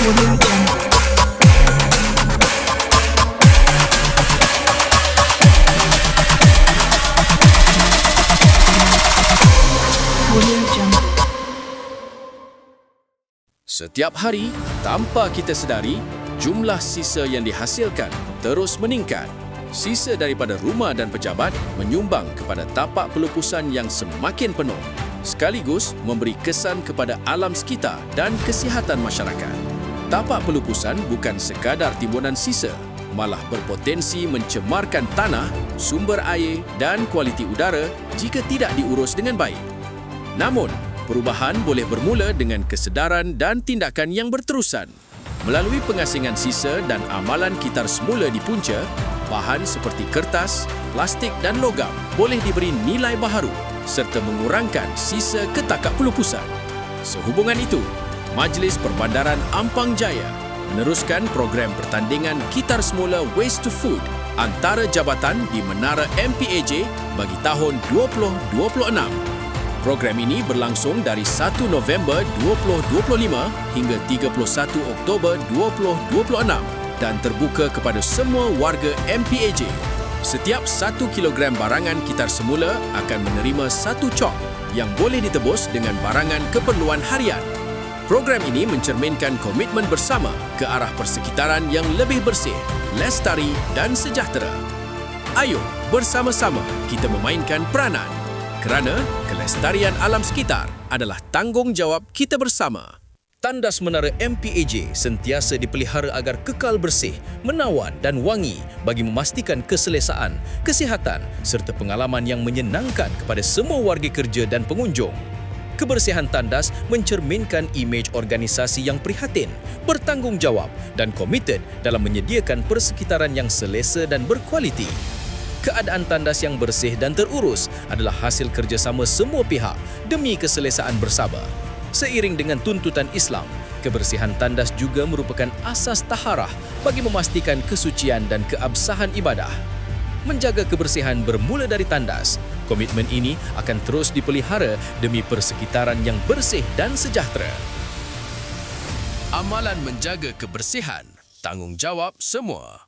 Audio Jungle. Audio Jungle. Setiap hari, tanpa kita sedari, jumlah sisa yang dihasilkan terus meningkat. Sisa daripada rumah dan pejabat menyumbang kepada tapak pelupusan yang semakin penuh, sekaligus memberi kesan kepada alam sekitar dan kesihatan masyarakat. Tapak pelupusan bukan sekadar timbunan sisa, malah berpotensi mencemarkan tanah, sumber air dan kualiti udara jika tidak diurus dengan baik. Namun, perubahan boleh bermula dengan kesedaran dan tindakan yang berterusan. Melalui pengasingan sisa dan amalan kitar semula di punca, bahan seperti kertas, plastik dan logam boleh diberi nilai baharu serta mengurangkan sisa ketakak pelupusan. Sehubungan itu, Majlis Perbandaran Ampang Jaya meneruskan program pertandingan kitar semula Waste to Food antara jabatan di Menara MPAJ bagi tahun 2026. Program ini berlangsung dari 1 November 2025 hingga 31 Oktober 2026 dan terbuka kepada semua warga MPAJ. Setiap 1 kilogram barangan kitar semula akan menerima 1 cok yang boleh ditebus dengan barangan keperluan harian. Program ini mencerminkan komitmen bersama ke arah persekitaran yang lebih bersih, lestari dan sejahtera. Ayo, bersama-sama kita memainkan peranan. Kerana kelestarian alam sekitar adalah tanggungjawab kita bersama. Tandas menara MPAJ sentiasa dipelihara agar kekal bersih, menawan dan wangi bagi memastikan keselesaan, kesihatan serta pengalaman yang menyenangkan kepada semua warga kerja dan pengunjung. Kebersihan tandas mencerminkan imej organisasi yang prihatin, bertanggungjawab dan komited dalam menyediakan persekitaran yang selesa dan berkualiti. Keadaan tandas yang bersih dan terurus adalah hasil kerjasama semua pihak demi keselesaan bersama. Seiring dengan tuntutan Islam, kebersihan tandas juga merupakan asas taharah bagi memastikan kesucian dan keabsahan ibadah. Menjaga kebersihan bermula dari tandas. Komitmen ini akan terus dipelihara demi persekitaran yang bersih dan sejahtera. Amalan menjaga kebersihan, tanggungjawab semua.